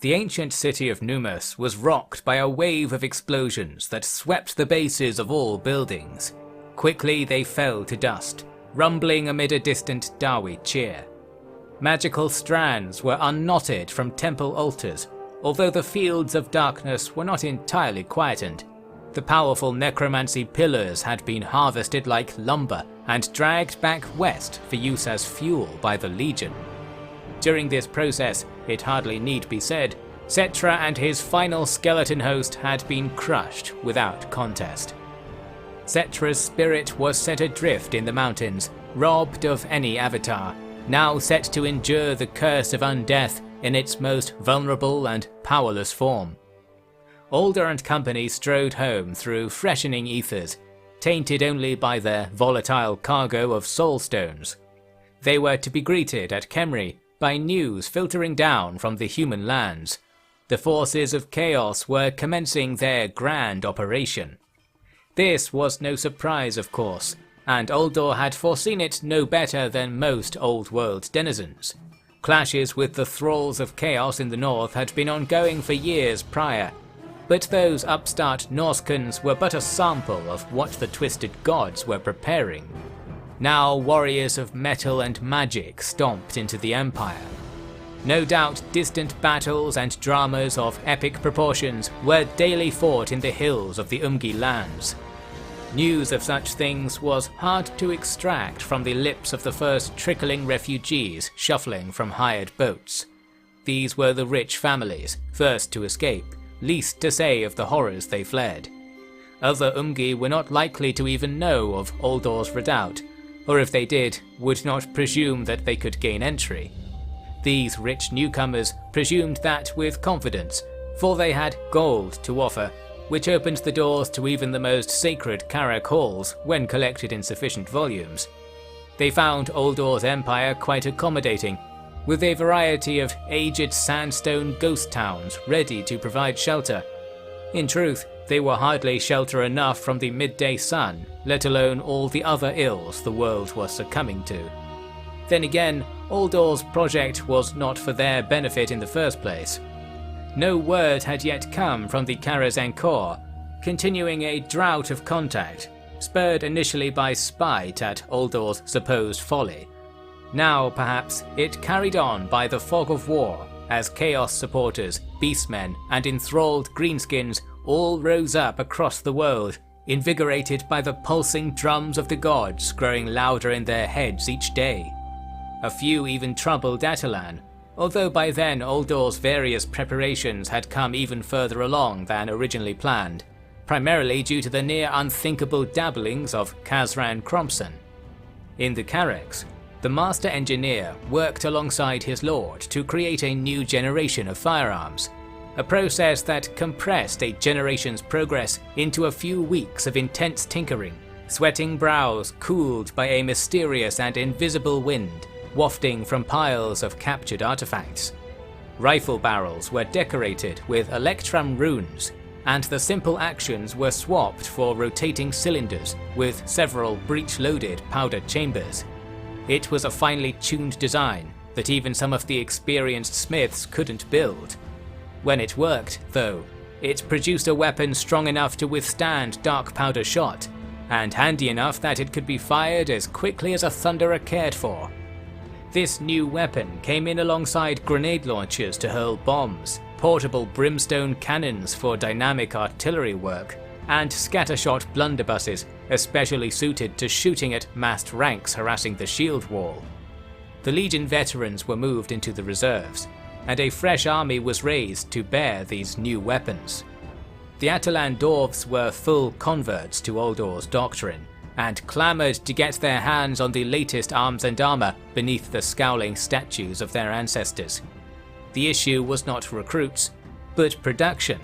The ancient city of Numus was rocked by a wave of explosions that swept the bases of all buildings. Quickly they fell to dust, rumbling amid a distant Dawi cheer. Magical strands were unknotted from temple altars, although the fields of darkness were not entirely quietened. The powerful necromancy pillars had been harvested like lumber and dragged back west for use as fuel by the Legion. During this process, it hardly need be said, Settra and his final skeleton host had been crushed without contest. Settra's spirit was set adrift in the mountains, robbed of any avatar, now set to endure the curse of undeath in its most vulnerable and powerless form. Alder and company strode home through freshening ethers, tainted only by their volatile cargo of soulstones. They were to be greeted at Khemri by news filtering down from the human lands. The forces of chaos were commencing their grand operation. This was no surprise, of course, and Uldor had foreseen it no better than most Old World denizens. Clashes with the thralls of chaos in the north had been ongoing for years prior, but those upstart Norsekins were but a sample of what the twisted gods were preparing. Now warriors of metal and magic stomped into the empire. No doubt distant battles and dramas of epic proportions were daily fought in the hills of the Umgi lands. News of such things was hard to extract from the lips of the first trickling refugees shuffling from hired boats. These were the rich families, first to escape, least to say of the horrors they fled. Other Umgi were not likely to even know of Uldor's redoubt, or if they did, would not presume that they could gain entry. These rich newcomers presumed that with confidence, for they had gold to offer, which opened the doors to even the most sacred Karak halls when collected in sufficient volumes. They found Uldor's empire quite accommodating, with a variety of aged sandstone ghost towns ready to provide shelter. In truth, they were hardly shelter enough from the midday sun, let alone all the other ills the world was succumbing to. Then again, Uldor's project was not for their benefit in the first place. No word had yet come from the Karazhan Corps, continuing a drought of contact, spurred initially by spite at Uldor's supposed folly. Now, perhaps, it carried on by the fog of war, as Chaos supporters, beastmen, and enthralled greenskins all rose up across the world, invigorated by the pulsing drums of the gods growing louder in their heads each day. A few even troubled Atalan, although by then Uldor's various preparations had come even further along than originally planned, primarily due to the near unthinkable dabblings of Khazran Crompson. In the Karaks, the master engineer worked alongside his lord to create a new generation of firearms, a process that compressed a generation's progress into a few weeks of intense tinkering, sweating brows cooled by a mysterious and invisible wind wafting from piles of captured artifacts. Rifle barrels were decorated with Electrum runes, and the simple actions were swapped for rotating cylinders with several breech-loaded powder chambers. It was a finely tuned design that even some of the experienced smiths couldn't build. When it worked, though, it produced a weapon strong enough to withstand dark powder shot, and handy enough that it could be fired as quickly as a thunderer cared for. This new weapon came in alongside grenade launchers to hurl bombs, portable brimstone cannons for dynamic artillery work, and scattershot blunderbusses especially suited to shooting at massed ranks harassing the shield wall. The Legion veterans were moved into the reserves, and a fresh army was raised to bear these new weapons. The Atalan dwarves were full converts to Uldor's doctrine, and clamoured to get their hands on the latest arms and armour beneath the scowling statues of their ancestors. The issue was not recruits, but production.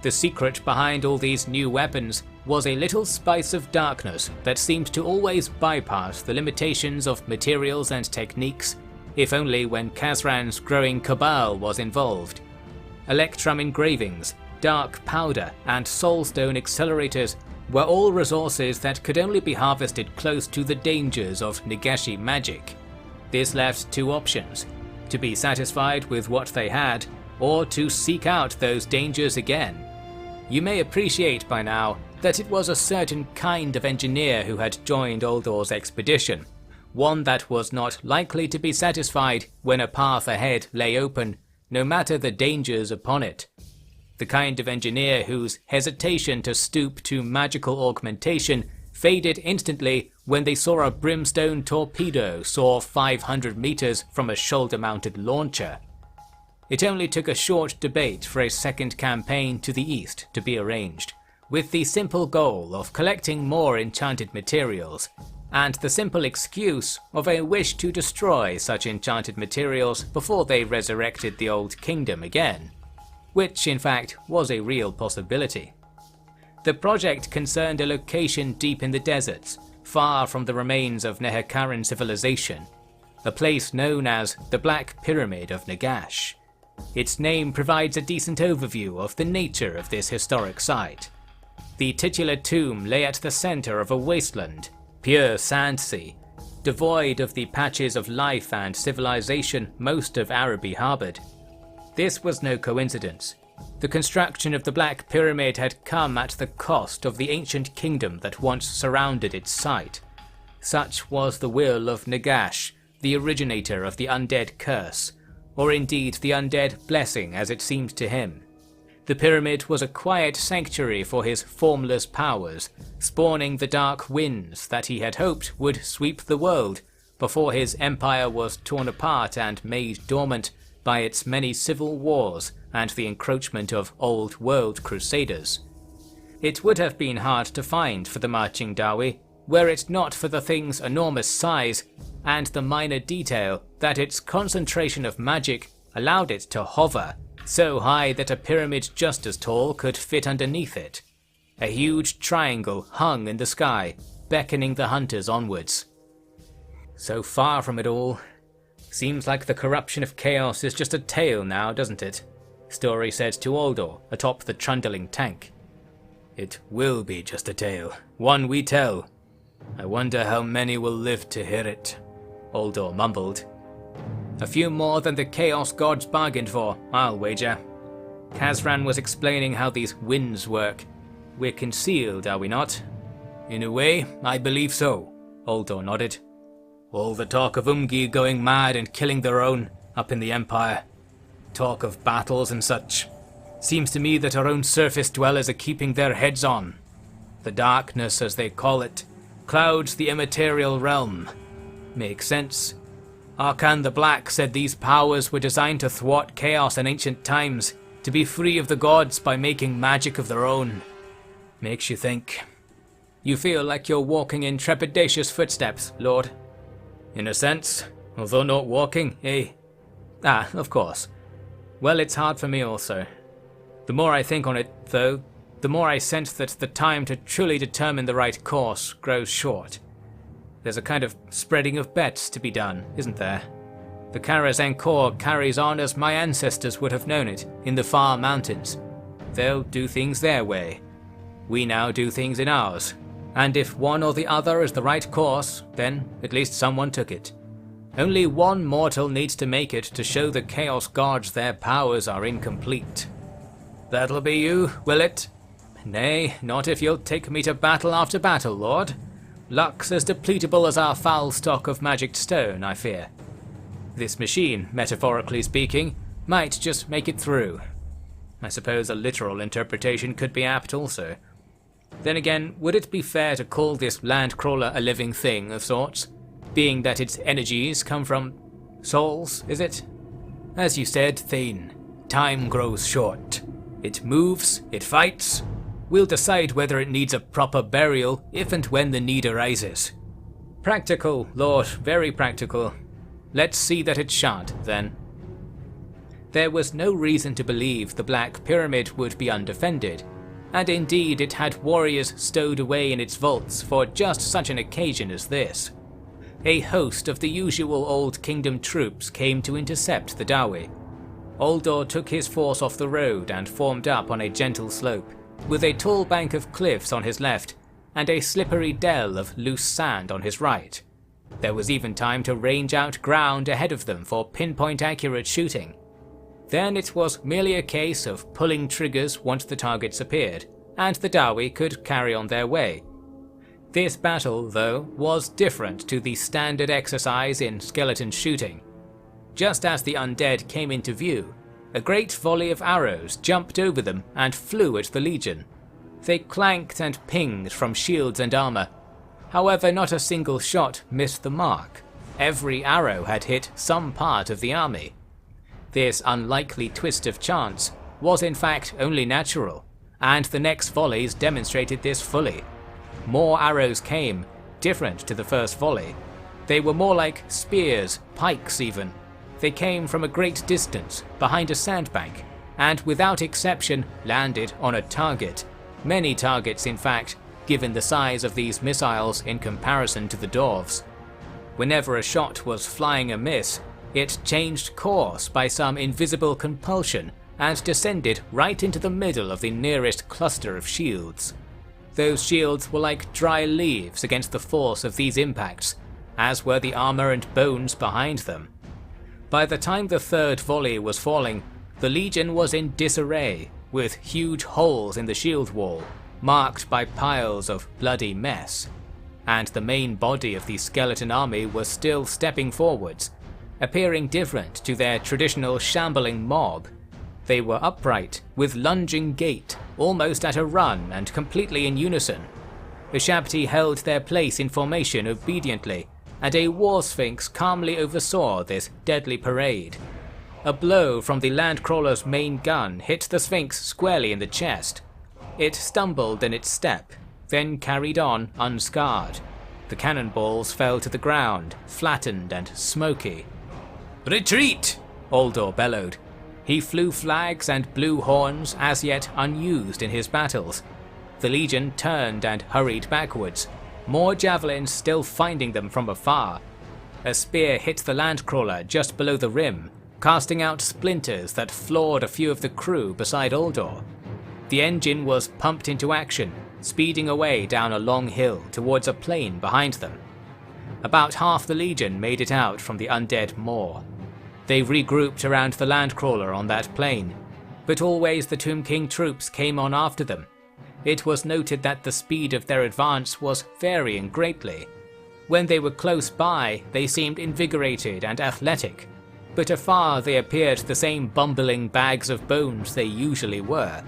The secret behind all these new weapons was a little spice of darkness that seemed to always bypass the limitations of materials and techniques, if only when Khazran's growing cabal was involved. Electrum engravings, dark powder, and soulstone accelerators were all resources that could only be harvested close to the dangers of Nagashi magic. This left two options: to be satisfied with what they had, or to seek out those dangers again. You may appreciate by now that it was a certain kind of engineer who had joined Uldor's expedition, one that was not likely to be satisfied when a path ahead lay open, no matter the dangers upon it. The kind of engineer whose hesitation to stoop to magical augmentation faded instantly when they saw a brimstone torpedo soar 500 meters from a shoulder-mounted launcher. It only took a short debate for a second campaign to the east to be arranged, with the simple goal of collecting more enchanted materials, and the simple excuse of a wish to destroy such enchanted materials before they resurrected the Old Kingdom again, which in fact was a real possibility. The project concerned a location deep in the deserts, far from the remains of Nehekaran civilization, a place known as the Black Pyramid of Nagash. Its name provides a decent overview of the nature of this historic site. The titular tomb lay at the center of a wasteland, pure sand sea, devoid of the patches of life and civilization most of Araby harbored. This was no coincidence. The construction of the Black Pyramid had come at the cost of the ancient kingdom that once surrounded its site. Such was the will of Nagash, the originator of the undead curse, or indeed the undead blessing as it seemed to him. The pyramid was a quiet sanctuary for his formless powers, spawning the dark winds that he had hoped would sweep the world before his empire was torn apart and made dormant by its many civil wars and the encroachment of old world crusaders. It would have been hard to find for the marching Dawi, were it not for the thing's enormous size and the minor detail that its concentration of magic allowed it to hover so high that a pyramid just as tall could fit underneath it. A huge triangle hung in the sky, beckoning the hunters onwards. So far from it all. Seems like the corruption of chaos is just a tale now, doesn't it? Story said to Uldor atop the trundling tank. It will be just a tale, one we tell. I wonder how many will live to hear it, Uldor mumbled. A few more than the Chaos Gods bargained for, I'll wager. Kazran was explaining how these winds work. We're concealed, are we not? In a way, I believe so, Uldor nodded. All the talk of Umgi going mad and killing their own up in the Empire. Talk of battles and such. Seems to me that our own surface dwellers are keeping their heads on. The darkness, as they call it, clouds the immaterial realm. Makes sense. Arkan the Black said these powers were designed to thwart chaos in ancient times, to be free of the gods by making magic of their own. Makes you think. You feel like you're walking in trepidatious footsteps, Lord. In a sense, although not walking, eh? Ah, of course. Well, it's hard for me also. The more I think on it, though, the more I sense that the time to truly determine the right course grows short. There's a kind of spreading of bets to be done, isn't there? The Karazhan Corps carries on as my ancestors would have known it, in the far mountains. They'll do things their way. We now do things in ours. And if one or the other is the right course, then at least someone took it. Only one mortal needs to make it to show the Chaos Gods their powers are incomplete. That'll be you, will it? Nay, not if you'll take me to battle after battle, Lord. Luck's as depletable as our foul stock of magic stone, I fear. This machine, metaphorically speaking, might just make it through. I suppose a literal interpretation could be apt also. Then again, would it be fair to call this landcrawler a living thing of sorts? Being that its energies come from souls, is it? As you said, Thane, time grows short. It moves, it fights. We'll decide whether it needs a proper burial if and when the need arises. Practical, Lord, very practical. Let's see that it shan't, then. There was no reason to believe the Black Pyramid would be undefended, and indeed it had warriors stowed away in its vaults for just such an occasion as this. A host of the usual Old Kingdom troops came to intercept the Dawi. Uldor took his force off the road and formed up on a gentle slope, with a tall bank of cliffs on his left and a slippery dell of loose sand on his right. There was even time to range out ground ahead of them for pinpoint accurate shooting. Then it was merely a case of pulling triggers once the targets appeared, and the Dawi could carry on their way. This battle, though, was different to the standard exercise in skeleton shooting. Just as the undead came into view, a great volley of arrows jumped over them and flew at the legion. They clanked and pinged from shields and armor. However, not a single shot missed the mark. Every arrow had hit some part of the army. This unlikely twist of chance was in fact only natural, and the next volleys demonstrated this fully. More arrows came, different to the first volley. They were more like spears, pikes even. They came from a great distance, behind a sandbank, and without exception landed on a target. Many targets in fact, given the size of these missiles in comparison to the dwarves. Whenever a shot was flying amiss, it changed course by some invisible compulsion and descended right into the middle of the nearest cluster of shields. Those shields were like dry leaves against the force of these impacts, as were the armor and bones behind them. By the time the third volley was falling, the legion was in disarray, with huge holes in the shield wall, marked by piles of bloody mess. And the main body of the skeleton army was still stepping forwards, appearing different to their traditional shambling mob. They were upright, with lunging gait, almost at a run and completely in unison. The Shabti held their place in formation obediently, and a war sphinx calmly oversaw this deadly parade. A blow from the landcrawler's main gun hit the sphinx squarely in the chest. It stumbled in its step, then carried on unscarred. The cannonballs fell to the ground, flattened and smoky. "Retreat!" Uldor bellowed. He flew flags and blew horns as yet unused in his battles. The legion turned and hurried backwards, more javelins still finding them from afar. A spear hit the landcrawler just below the rim, casting out splinters that floored a few of the crew beside Uldor. The engine was pumped into action, speeding away down a long hill towards a plain behind them. About half the legion made it out from the undead moor. They regrouped around the landcrawler on that plain, but always the Tomb King troops came on after them. It was noted that the speed of their advance was varying greatly. When they were close by, they seemed invigorated and athletic, but afar they appeared the same bumbling bags of bones they usually were.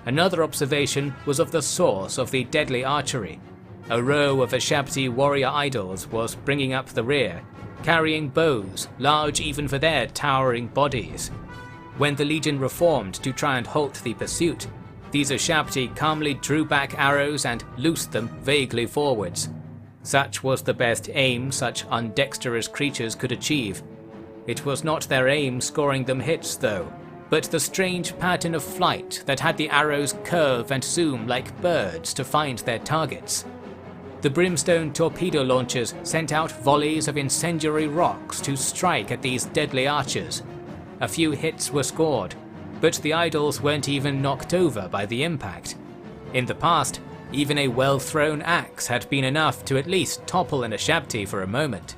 Another observation was of the source of the deadly archery. A row of Ashabti warrior idols was bringing up the rear, carrying bows large even for their towering bodies. When the legion reformed to try and halt the pursuit, these Ashabti calmly drew back arrows and loosed them vaguely forwards. Such was the best aim such undexterous creatures could achieve. It was not their aim scoring them hits though, but the strange pattern of flight that had the arrows curve and zoom like birds to find their targets. The brimstone torpedo launchers sent out volleys of incendiary rocks to strike at these deadly archers. A few hits were scored, but the idols weren't even knocked over by the impact. In the past, even a well-thrown axe had been enough to at least topple an Ashabti for a moment.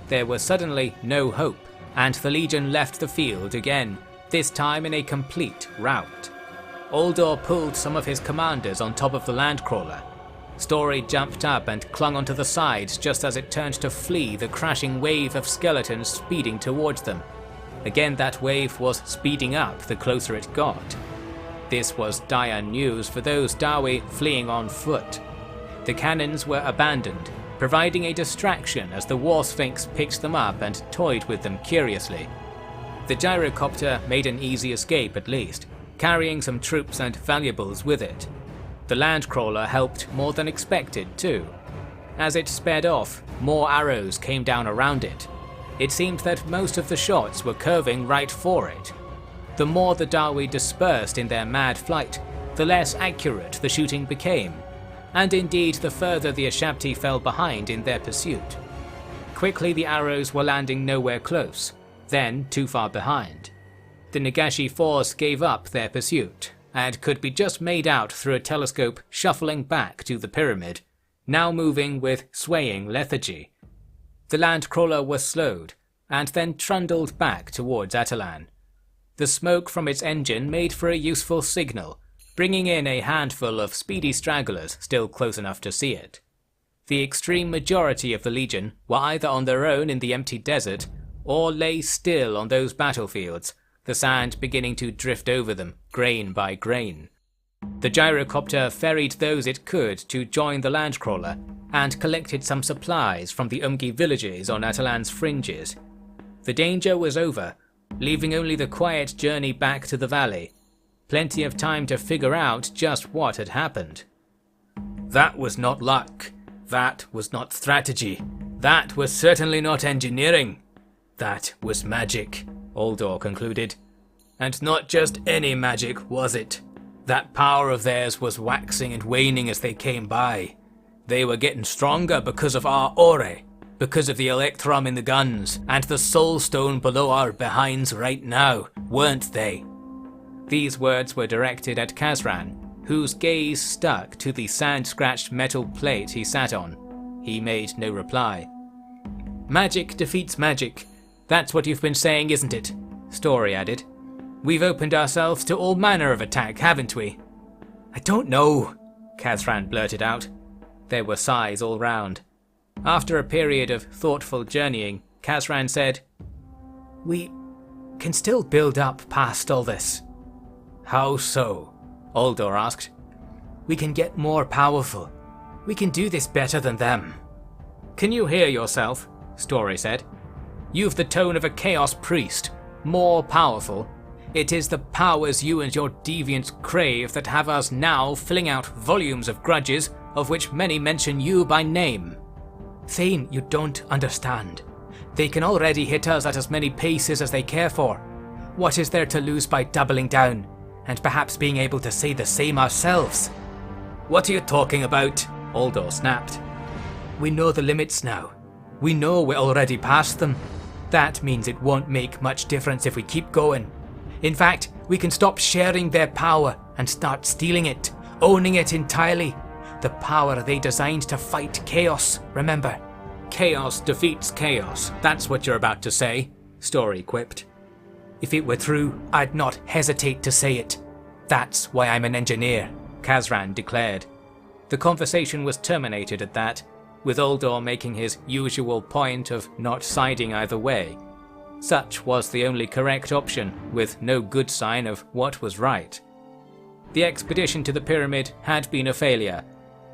There was suddenly no hope, and the legion left the field again, this time in a complete rout. Uldor pulled some of his commanders on top of the landcrawler. Story jumped up and clung onto the sides just as it turned to flee the crashing wave of skeletons speeding towards them. Again that wave was speeding up the closer it got. This was dire news for those Dawi fleeing on foot. The cannons were abandoned, providing a distraction as the war sphinx picked them up and toyed with them curiously. The gyrocopter made an easy escape at least, carrying some troops and valuables with it. The landcrawler helped more than expected too. As it sped off, more arrows came down around it. It seemed that most of the shots were curving right for it. The more the Dawi dispersed in their mad flight, the less accurate the shooting became, and indeed the further the Ashabti fell behind in their pursuit. Quickly the arrows were landing nowhere close, then too far behind. The Nagashi force gave up their pursuit, and could be just made out through a telescope shuffling back to the pyramid, now moving with swaying lethargy. The landcrawler was slowed, and then trundled back towards Atalan. The smoke from its engine made for a useful signal, bringing in a handful of speedy stragglers still close enough to see it. The extreme majority of the Legion were either on their own in the empty desert, or lay still on those battlefields, the sand beginning to drift over them, grain by grain. The gyrocopter ferried those it could to join the landcrawler, and collected some supplies from the Umgi villages on Atalan's fringes. The danger was over, leaving only the quiet journey back to the valley. Plenty of time to figure out just what had happened. That was not luck. That was not strategy. That was certainly not engineering. That was magic, Uldor concluded. And not just any magic, was it? That power of theirs was waxing and waning as they came by. They were getting stronger because of our ore, because of the electrum in the guns, and the soul stone below our behinds right now, weren't they? These words were directed at Khazran, whose gaze stuck to the sand-scratched metal plate he sat on. He made no reply. Magic defeats magic. That's what you've been saying, isn't it? Story added. We've opened ourselves to all manner of attack, haven't we? I don't know, Khazran blurted out. There were sighs all round. After a period of thoughtful journeying, Khazran said, We can still build up past all this. How so? Uldor asked. We can get more powerful. We can do this better than them. Can you hear yourself? Story said. You've the tone of a chaos priest. More powerful. It is the powers you and your deviants crave that have us now filling out volumes of grudges, of which many mention you by name. Thane, you don't understand. They can already hit us at as many paces as they care for. What is there to lose by doubling down, and perhaps being able to say the same ourselves? What are you talking about? Uldor snapped. We know the limits now. We know we're already past them. That means it won't make much difference if we keep going. In fact, we can stop sharing their power and start stealing it, owning it entirely. The power they designed to fight chaos, remember? Chaos defeats chaos, that's what you're about to say, Story quipped. If it were true, I'd not hesitate to say it. That's why I'm an engineer, Khazran declared. The conversation was terminated at that, with Uldor making his usual point of not siding either way. Such was the only correct option, with no good sign of what was right. The expedition to the pyramid had been a failure,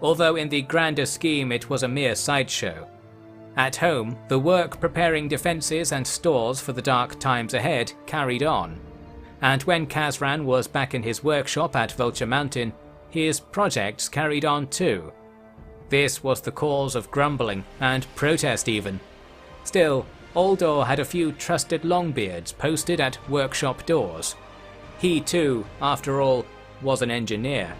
although in the grander scheme it was a mere sideshow. At home, the work preparing defences and stores for the dark times ahead carried on, and when Khazran was back in his workshop at Vulture Mountain, his projects carried on too. This was the cause of grumbling and protest even. Still, Uldor had a few trusted Longbeards posted at workshop doors. He too, after all, was an engineer.